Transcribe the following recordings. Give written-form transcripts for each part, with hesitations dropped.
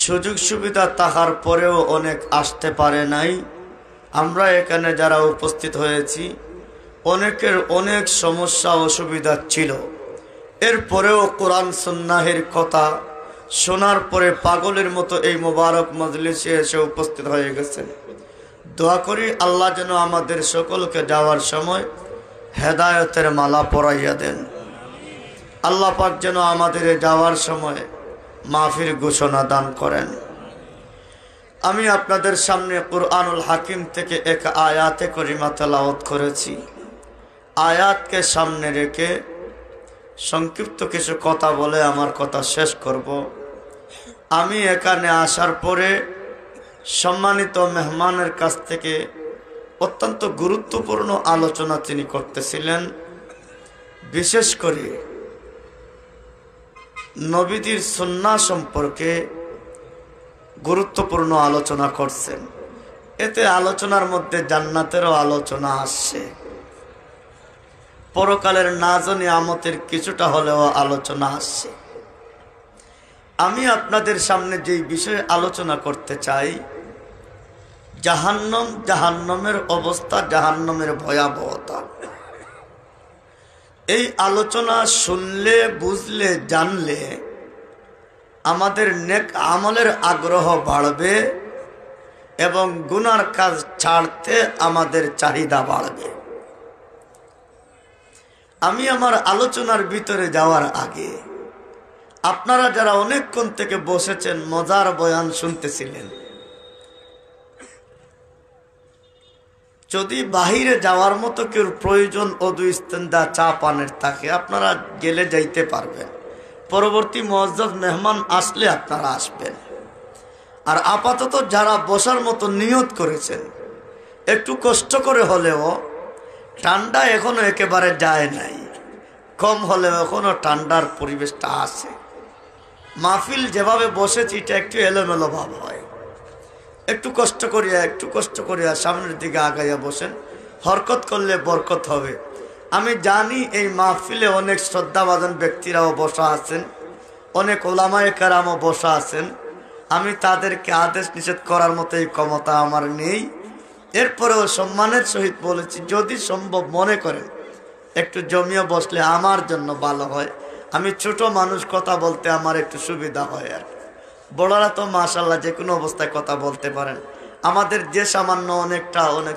সুযোগ সুবিধা থাকার পরেও অনেক আসতে পারে নাই। আমরা এখানে যারা উপস্থিত হয়েছি অনেকের অনেক সমস্যা অসুবিধা ছিল, এরপরেও কোরআন সুন্নাহের কথা শোনার পরে পাগলের মতো এই মোবারক মজলিসে এসে উপস্থিত হয়ে গেছেন। দোয়া করি আল্লাহ যেন আমাদের সকলকে যাওয়ার সময় হেদায়েতের মালা পরাইয়া দেন। আল্লাহ পাক যেন আমাদের যাওয়ার সময় মাহফিল ঘোষণা দান করেন। আমি আপনাদের সামনে কুরআনুল হাকিম থেকে এক আয়াতে করিমা তেলাওয়াত করেছি। আয়াতকে সামনে রেখে সংক্ষিপ্ত কিছু কথা বলে আমার কথা শেষ করব। আমি এখানে আসার পরে সম্মানিত মেহমানের কাছ থেকে অত্যন্ত গুরুত্বপূর্ণ আলোচনা তিনি করতেছিলেন। বিশেষ করে নবীদের সুন্নাহ সম্পর্কে গুরুত্বপূর্ণ আলোচনা করছেন। এতে আলোচনার মধ্যে জান্নাতেরও আলোচনা আসছে, পরকালের নাজ নিয়ামতের কিছুটা হলেও আলোচনা আসছে। আমি আপনাদের সামনে যেই বিষয়ে আলোচনা করতে চাই, জাহান্নাম, জাহান্নামের অবস্থা, জাহান্নামের ভয়াবহতা। এই আলোচনা শুনলে, বুঝলে, জানলে আমাদের নেক আমলের আগ্রহ বাড়বে এবং গুনার কাজ ছাড়তে আমাদের চাহিদা বাড়বে। আমি আমার আলোচনার ভিতরে যাওয়ার আগে আপনারা যারা অনেকক্ষণ থেকে বসেছেন মজার বয়ান শুনতেছিলেন, যদি বাহিরে যাওয়ার মতো কেউ প্রয়োজন অদু ইস্তেন্দা চা পানের থাকে আপনারা গেলে যাইতে পারবেন। পরবর্তী মুআজ্জাজ মেহমান আসলে আপনারা আসবেন। আর আপাতত যারা বসার মতো নিয়ত করেছেন একটু কষ্ট করে হলেও, ঠান্ডা এখনো একেবারে যায় নাই, কম হলেও এখনো ঠান্ডার পরিবেশটা আছে। মাহফিল যেভাবে বসেছি এটা একটু এলোমেলো ভাব হয়। একটু কষ্ট করিয়া সামনের দিকে আগাইয়া বসেন। হরকত করলে বরকত হবে। আমি জানি এই মাহফিলে অনেক শ্রদ্ধাভাজন ব্যক্তিরাও বসা আছেন, অনেক ওলামায়ে কেরামও বসা আছেন। আমি তাদেরকে আদেশ নিষেধ করার মতো এই ক্ষমতা আমার নেই। এরপরেও সম্মানের সহিত বলেছি, যদি সম্ভব মনে করেন একটু জমিয়ে বসলে আমার জন্য ভালো হয়। আমি ছোট মানুষ, কথা বলতে আমার একটু সুবিধা হয়। আর বড়রা তো মাশাআল্লাহ যে কোনো অবস্থায় কথা বলতে পারেন। আমাদের যে সামান্য অনেক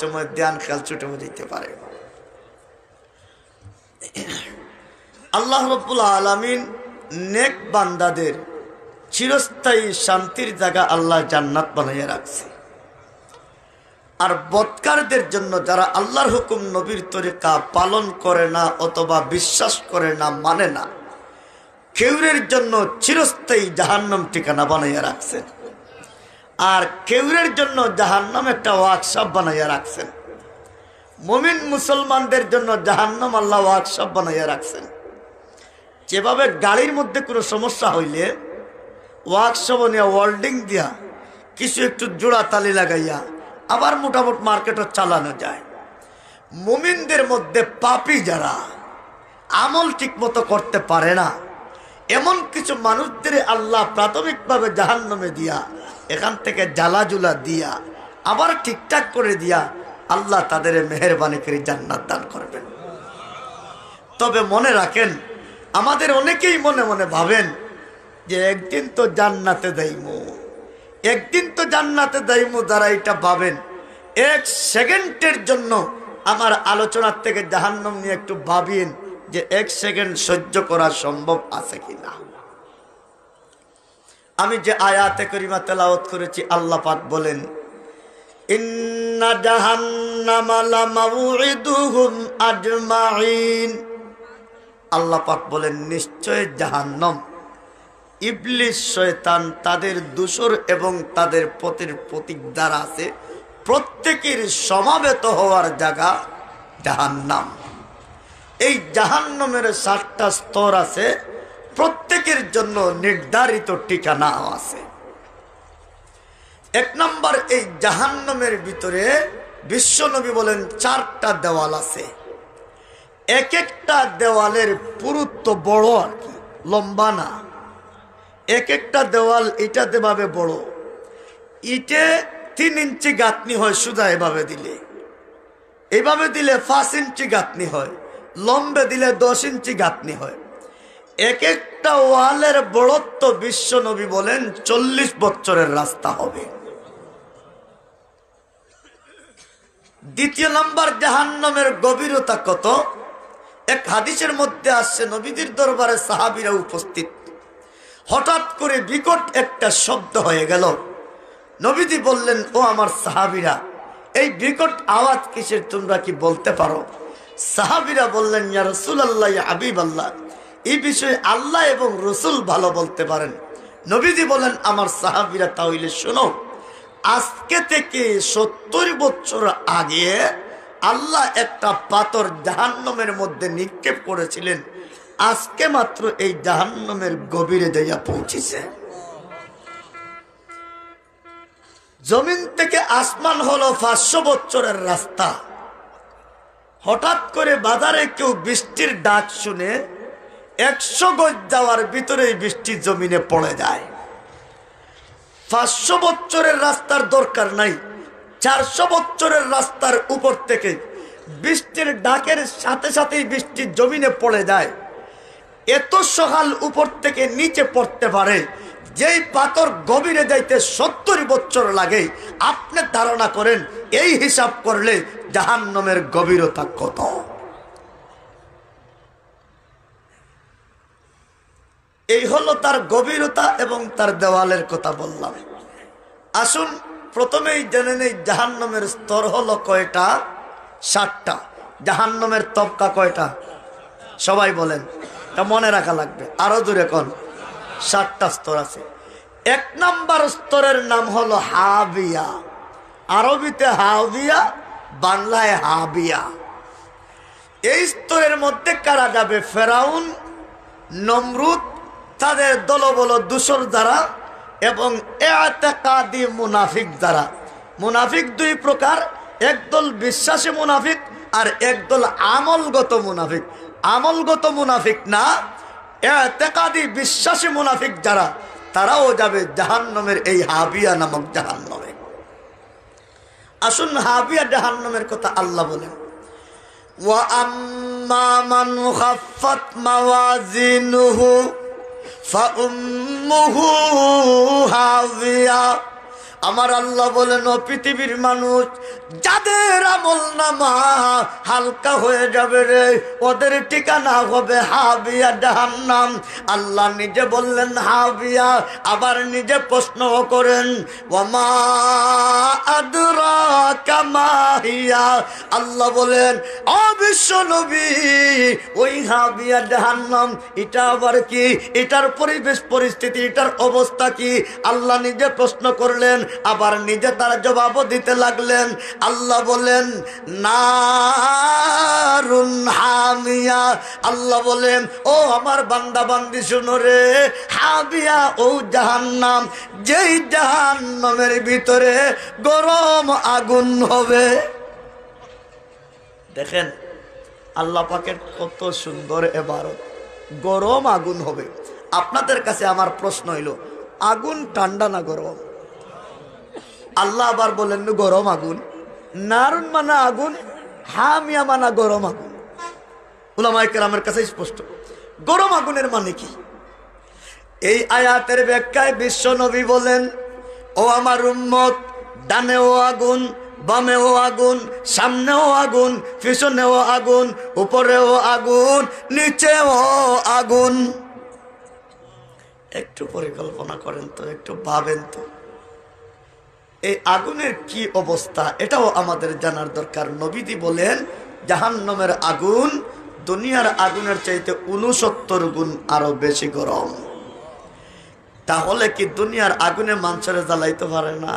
সময় ধ্যান খেয়াল ছুটে যেতে পারে। আল্লাহ রাব্বুল আলামিন নেক বান্দাদের চিরস্থায়ী শান্তির জায়গা আল্লাহ জান্নাত বানাইয়া রাখছে। আর বদকারদের জন্য যারা আল্লাহর হুকুম নবীর তরিকা পালন করে না অথবা বিশ্বাস করে না, মানে না, কেউরের জন্য চিরস্থায়ী জাহান্নাম ঠিকানা বানাইয়া রাখছেন। আর কেউরের জন্য জাহান্নাম একটা ওয়ার্কশপ বানাইয়া রাখছেন। মুমিন মুসলমানদের জন্য জাহান্নাম আল্লাহ ওয়ার্কশপ বানাইয়া রাখছেন। যেভাবে গাড়ির মধ্যে কোনো সমস্যা হইলে ওয়ার্কশপ নিয়ে ওয়েল্ডিং দিয়া কিছু একটু জোড়া তালি লাগাইয়া আবার মোটামুটি মার্কেটও চালানো যায়। মুমিনদের মধ্যে পাপী যারা আমল ঠিক মতো করতে পারে না, এমন কিছু মানুষদের আল্লাহ প্রাথমিকভাবে জাহান্নামে দিয়া, এখান থেকে জ্বালাজুলা দিয়া আবার ঠিকঠাক করে দিয়া আল্লাহ তাদের মেহেরবানি করে জান্নাত দান করবেন। তবে মনে রাখেন, আমাদের অনেকেই মনে মনে ভাবেন যে একদিন তো জান্নাতে যাইমু, একদিন তো জান্নাতে যাইমু। যারা এটা ভাবেন, এক সেকেন্ডের জন্য আমার আলোচনার থেকে জাহান্নাম নিয়ে একটু ভাবিন যে এক সেকেন্ড সহ্য করা সম্ভব আছে কিনা। আমি যে আয়াতে করিমা তেলাওয়াত করেছি, আল্লাহ পাক বলেন, ইন্না জাহান্নামা লামাউইদুহুম আজমাইন। আল্লাহ পাক বলেন, নিশ্চয় জাহান্নাম, ইবলিস শয়তান, তাদের দূষর এবং তাদের প্রতীক দ্বারা আছে, প্রত্যেকের সমাবেত হওয়ার জায়গা জাহান্নাম। এই জাহান্নামের 7টা স্তর আছে, প্রত্যেকের জন্য নির্ধারিত ঠিকানা আছে। 1 নম্বর, এই জাহান্নামের ভিতরে বিশ্বনবী বলেন 4টা দেওয়াল আছে। এক একটা দেওয়ালের পুরুত্ব বড়, আর কি লম্বা না। এক একটা দেওয়াল ইটা যেভাবে বড়, ইটে 3 ইঞ্চি গাঁথনি হয় সোজা এভাবে দিলে, এভাবে দিলে 5 ইঞ্চি গাঁথনি হয়, লম্বে দিলে 10 ইঞ্চি গাঁথনি হয়। এক একটা ওয়ালের বড়ত্ব বিশ্ব নবী বলেন 40 বছরের রাস্তা হবে। দ্বিতীয় নম্বর, জাহান্নামের গভীরতা কত? এক হাদিসের মধ্যে আসছে, নবীদের দরবারে সাহাবীরা উপস্থিত, হঠাৎ করে বিকট একটা শব্দ হয়ে গেল। নবীজি বললেন, ও আমার সাহাবীরা, এই বিকট আওয়াজ কিসের, তোমরা কি বলতে পারো? সাহাবীরা বললেন, ইয়া রাসূলুল্লাহ, ইয়া হাবিবাল্লাহ, এই বিষয়ে আল্লাহ এবং রসুল ভালো বলতে পারেন। নবীজি বলেন, আমার সাহাবীরা তাহলে শোনো, আজকে থেকে 70 বছর আগে আল্লাহ একটা পাথর জাহান্নামের মধ্যে নিক্ষেপ করেছিলেন, আজকে মাত্র এই জাহান্নামের গভীরে যাইয়া পৌঁছেছে। জমিন থেকে আসমান হলো 500 বছরের রাস্তা। হঠাৎ করে বাজারে কেউ বৃষ্টির ডাক শুনে 100 গজ যাওয়ার ভিতরেই বৃষ্টি জমিনে পড়ে যায়। 500 বছরের রাস্তার দরকার নাই, 400 বছরের রাস্তার উপর থেকে বৃষ্টির ডাকের সাথে সাথেই বৃষ্টি জমিনে পড়ে যায়। এত সকাল উপর থেকে নিচে পড়তে পারে, যেই পাথর গভীরে যাইতে 70 বছর লাগে। আপনি ধারণা করেন, এই হিসাব করলে জাহান্নামের গভীরতা কত? এই হলো তার গভীরতা এবং তার দেওয়ালের কথা বললাম। আসুন প্রথমেই জেনে নেই, জাহান্নামের স্তর হলো কয়টা? 7টা। জাহান্নামের তবকা কয়টা? সবাই বলেন, এটা মনে রাখা লাগবে, আরো দূরে কোন? 7টা স্তর আছে। 1 নম্বর স্তরের নাম হলো হাবিয়া, আরবিতে হাবিয়া, বাংলায় হাবিয়া। এই স্তরের মধ্যে কারা যাবে? ফেরাউন, নমরুদ, তাদের দলবল দূষর দ্বারা এবং ইতিকাদি মুনাফিক দ্বারা। মুনাফিক 2 প্রকার, একদল বিশ্বাসী মুনাফিক আর একদল আমলগত মুনাফিক। আমলগত মুনাফিক না, ইতিকাদি বিশ্বাসী মুনাফিক যারা, তারাও যাবে জাহান্নামের এই হাবিয়া নামক জাহান্নামে। আসুন হাবিয়া জাহান্নামের কথা আল্লাহ বলেন, ওয়া আম্মা মান খাফফাত মাওয়াজিনুহু ফাউম্মুহু হাবিয়া। আমার আল্লাহ বলেন, ও পৃথিবীর মানুষ, যাদের আমলনামা হালকা হয়ে যাবে রে, ওদের ঠিকানা হবে হাবিয়া জাহান্নাম। আল্লাহ নিজে বললেন হাবিয়া, আবার নিজে প্রশ্ন করেন, ওয়ামা আদরাকা মা হিয়া। আল্লাহ বলেন, ও বিশ্ব নবী, ওই হাবিয়া জাহান্নাম, এটা আবার কি? এটার পরিবেশ পরিস্থিতি, এটার অবস্থা কি? আল্লাহ নিজে প্রশ্ন করলেন, আবার নিজে তার জবাবও দিতে লাগলেন। আল্লাহ বলেন, নারুন হামিয়া। আল্লাহ বলেন, ও আমার বান্দা বান্দি শুনো রে, হাবিয়া ও জাহান্নাম, যেই জাহান্নামের ভিতরে গরম আগুন হবে। দেখেন আল্লাহ পাকের কত সুন্দর ইবারত, গরম আগুন হবে। আপনাদের কাছে আমার প্রশ্ন হইল, আগুন ঠান্ডা না গরম? আল্লাহ আবার বলেন গরম আগুন। নারুন মানা আগুন, হামিয়া মানা গরম আগুন। উলামায়ে কেরামের কাছে স্পষ্ট, গরম আগুনের মানে কি? এই আয়াতের ব্যাখ্যায় বিশ্ব নবী বলেন, ও আমার উম্মত, ডানেও আগুন, বামেও আগুন, সামনেও আগুন, পিছনেও আগুন, উপরেও আগুন, নিচেও আগুন। একটু পরিকল্পনা করেন তো, একটু ভাবেন তো, এই আগুনের কি অবস্থা, এটাও আমাদের জানার দরকার। নবীজি বলেন, জাহান্নামের আগুন দুনিয়ার আগুনের চাইতে 69 গুণ আরো বেশি গরম। তাহলে কি দুনিয়ার আগুনে মানুষের জ্বালাইতে পারে না?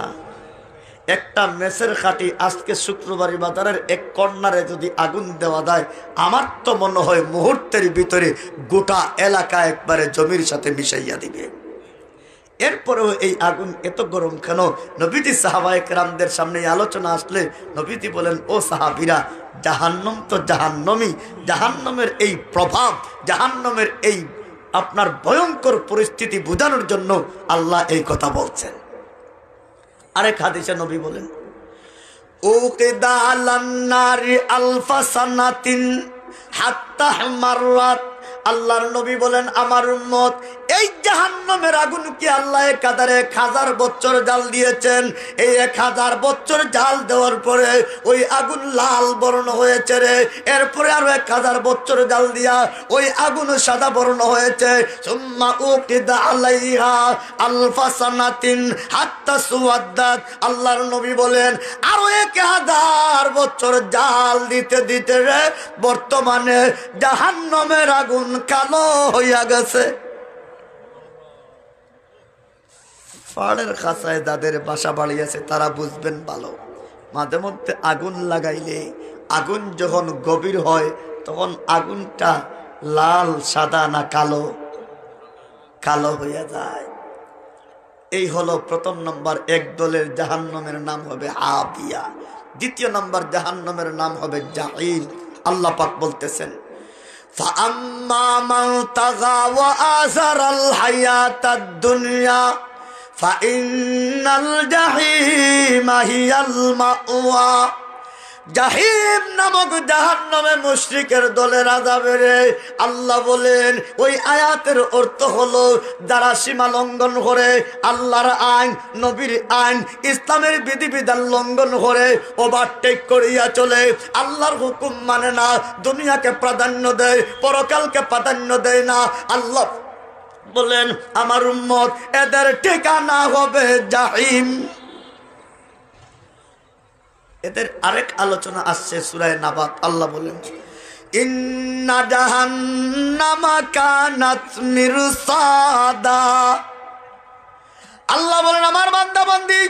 একটা মেসের খাটি আজকে শুক্রবারই বাজারের এক কর্নারে যদি আগুন দেওয়া যায়, আমার তো মনে হয় মুহূর্তের ভিতরে গোটা এলাকা একবারে জমির সাথে মিশাইয়া দিবে। এরপরেও এই আগুন এত গরম কেন? নবীজি সাহাবায়ে কেরামদের সামনে আলোচনা আসলে নবীজি বলেন, ও সাহাবীরা, জাহান্নাম তো জাহান্নামই, জাহান্নামের এই প্রভাব, জাহান্নামের এই আপনার ভয়ঙ্কর পরিস্থিতি বোঝানোর জন্য আল্লাহ এই কথা বলছেন। আরেক হাদিসে নবী বলেন, উকিদা আলান নারি আলফা সানাতিন হাত্তা মাররাত। আল্লাহর নবী বলেন, আমার উম্মত এই জাহান্নামের আগুনকে আল্লাহ কাদারে 1000 বছর জাল দিয়েছেন। এই 1000 বছর জাল দেওয়ার পরে ওই আগুন লাল বর্ণ হয়েছে রে। এরপরে আরো 1000 বছর জাল দিয়া ওই আগুন সাদা বর্ণ হয়েছে। সুম্মা উকিদা আলাইহা আলফা সানাতিন হাত্তা সুওয়াদ্দাত। আল্লাহর নবী বলেন, আরো 1000 বছর জাল দিতে দিতে রে বর্তমানে জাহান্নামের আগুন কালো হইয়া গেছে। পাহাড়ের খাঁচায় যাদের বাসা বাড়িয়েছে তারা বুঝবেন ভালো, মাঝে মধ্যে আগুন লাগাইলে আগুন যখন গভীর হয় তখন আগুনটা লাল সাদা না কালো, কালো হইয়া যায়। এই হলো প্রথম নম্বর, এক দলের জাহান্নামের নাম হবে হাবিয়া। দ্বিতীয় নম্বর জাহান্নামের নাম হবে জাহিম। আল্লাহ পাক বলতেছেন, فَأَمَّا مَنْ طَغَى وَآثَرَ الْحَيَاةَ الدُّنْيَا فَإِنَّ الْجَحِيمَ هِيَ الْمَأْوَى। জাহিম নামক জাহান্নামে মুশরিকের দলের আযাবের আল্লাহ বলেন, ওই আয়াতের অর্থ হলো যারা সীমা লঙ্ঘন করে, আল্লাহর আইন, নবীর আইন, ইসলামের বিধিবিধান লঙ্ঘন করে, ওভারটেক করিয়া চলে, আল্লাহর হুকুম মানে না, দুনিয়াকে প্রাধান্য দেয়, পরকালকে প্রাধান্য দেয় না। আল্লাহ বলেন, আমার উম্মত এদের ঠিকানা হবে জাহিম। এদের আরেক আলোচনা আসছে সূরা নাবাত। আল্লাহ বলেন, ইন্না জাহান্নামা কানাত মিরসাদা। আল্লাহ বলেন, আমার বান্দা বান্দি,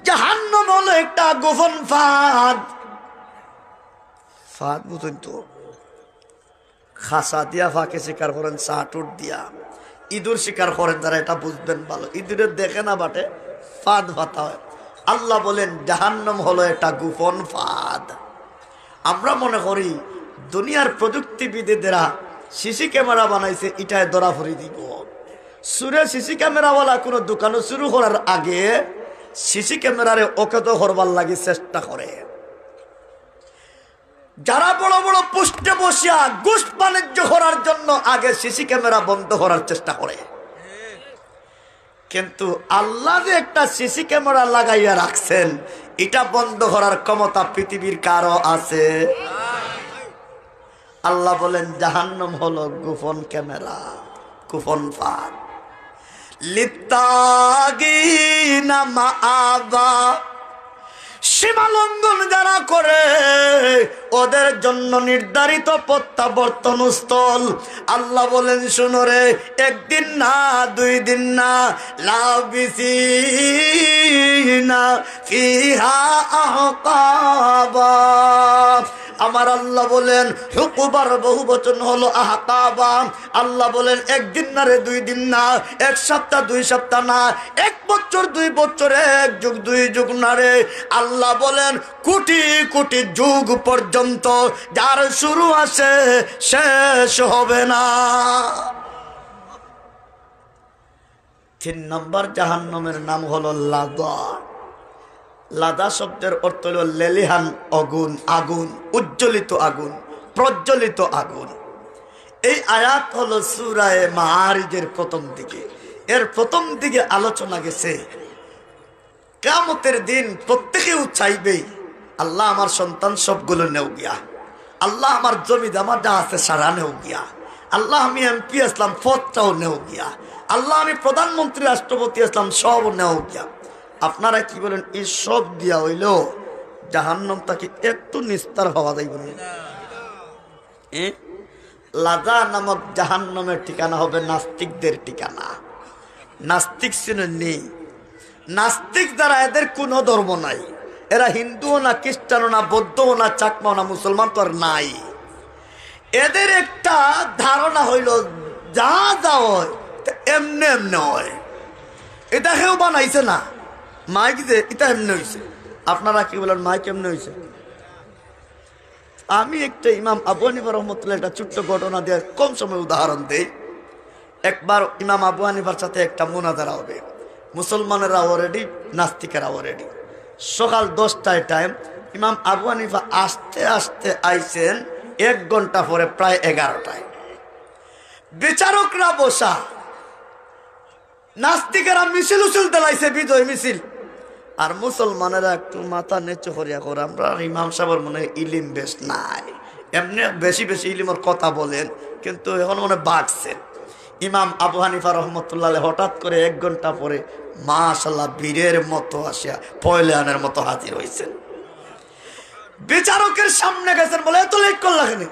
জাহান্নাম হলো একটা গোপন ফাঁদ। ফাঁদ বুঝুন তো, খাসা দিয়া ফাঁকে শিকার করেন, সাটুট দিয়া ইঁদুর শিকার করেন যারা, এটা বুঝবেন ভালো। ইঁদুরের দেখে না বাটে, ফাঁদ ফাতা হয়। আল্লাহ বলেন জাহান্নাম হলো একটা গোপন ফাঁদ। আমরা মনে করি দুনিয়ার প্রযুক্তিবিদেরা সিসি ক্যামেরা বানাইছে, এটাই ধরা ফরি দিব। সুরে সিসি ক্যামেরাওয়ালা কোনো দোকানে শুরু করার আগে সিসি ক্যামেরারে অকেত করবার লাগে চেষ্টা করে। যারা বড় বড় পোস্টে বসিয়া ঘুষ বাণিজ্য করার জন্য আগে সিসি ক্যামেরা বন্ধ করার চেষ্টা করে। কিন্তু আল্লাহ যে একটা সিসি ক্যামেরা লাগাইয়া রাখছেন, এটা বন্ধ করার ক্ষমতা পৃথিবীর কারো আছে? আল্লাহ বলেন জাহান্নাম হলো গোপন ক্যামেরা, গোপন ফাঁদ। লিত্তাগিনা মাআবা, সীমা লঙ্ঘন যারা করে ওদের জন্য নির্ধারিত প্রত্যাবর্তন স্থল। আল্লাহ বলেন, শুনো রে, একদিন না, 2 দিন না, লাবিসিনা ফিহা আহকাবা। আমার আল্লাহ বলেন হুকুবার বহু বচন হলো আহকাবা। আল্লাহ বলেন একদিন না রে, 2 দিন না, 1 সপ্তাহ 2 সপ্তাহ না, 1 বছর 2 বছর, 1 যুগ 2 যুগ না রে। আল্লাহ বলেন কোটি কোটি যুগ পর্যন্ত, যার শুরু আছে শেষ হবে না। 3 নম্বর জাহান্নামের নাম হলো লাদা। লাদা শব্দের অর্থ হলো লেলিহান আগুন, আগুন, উজ্জ্বলিত আগুন, প্রজ্বলিত আগুন। এই আয়াত হলো সূরা মাআরিজের প্রথম দিকে। এর প্রথম দিকে আলোচনা গেছে কিয়ামতের দিন প্রত্যেকেও চাইবে, আল্লাহ আমার সন্তান সবগুলো নেও গিয়া, আল্লাহ আমার জমি জামা যা আছে সারা নেও গিয়া, আল্লাহ আমি এমপি আসলাম পদটাও নেও গিয়া, আল্লাহ আমি প্রধানমন্ত্রী রাষ্ট্রপতি আসলাম সব নেও গিয়া। আপনারা কি বলেন, এই সব দিয়া হইল জাহান্নাম তাকে একটু নিস্তার হওয়া যাইব না? লাদা নামক জাহান্নামের ঠিকানা হবে নাস্তিকদের ঠিকানা। নাস্তিক শুনে নেই, নাস্তিক দ্বারা এদের কোনো ধর্ম নাই, এরা হিন্দুও না, খ্রিস্টানও না, বৌদ্ধও না, চাকমাও না, মুসলমান তো আর নাই। এদের একটা ধারণা হইল যা যা হয় এমনি এমনি হয়। এটা কেউ বানাইছে না, মাইক যে এটা এমনি হয়েছে। আপনারা কি বলেন মাইক এমনি হয়েছে? আমি একটা ইমাম আবু হানিফা রহমতুল্লাহ একটা ছোট্ট ঘটনা দিয়ে কম সময় উদাহরণ দেই। একবার ইমাম আবু হানিফার সাথে একটা মুনাজারা হবে, মুসলমানেরাও রেডি, নাস্তিকেরাও রেডি। সকাল 10টায় টাইম। ইমাম আবু হানিফা আস্তে আস্তে আইছেন 1 ঘন্টা পরে, প্রায় 11টায়। বিচারকরা বসা, নাস্তিকেরা মিছিল উছিল দেলাইছে, বিজয় মিছিল। আর মুসলমানেরা একটু মাথা নিচু করিয়া করে, আমরা ইমাম সাহেবের মনে ইলিম বেশ নাই, এমনি বেশি বেশি ইলিমের কথা বলেন, কিন্তু এখন মনে বাড়ছেন। ইমাম আবু হানিফা রহমতুল্লাহ হঠাৎ করে 1 ঘন্টা পরে মাশাআল্লাহ বীরের মতো আসিয়া পয়লানের মতো হাজির হয়েছেন। বিচারকের সামনে গেছেন, বলে এত লেট করলা কেন?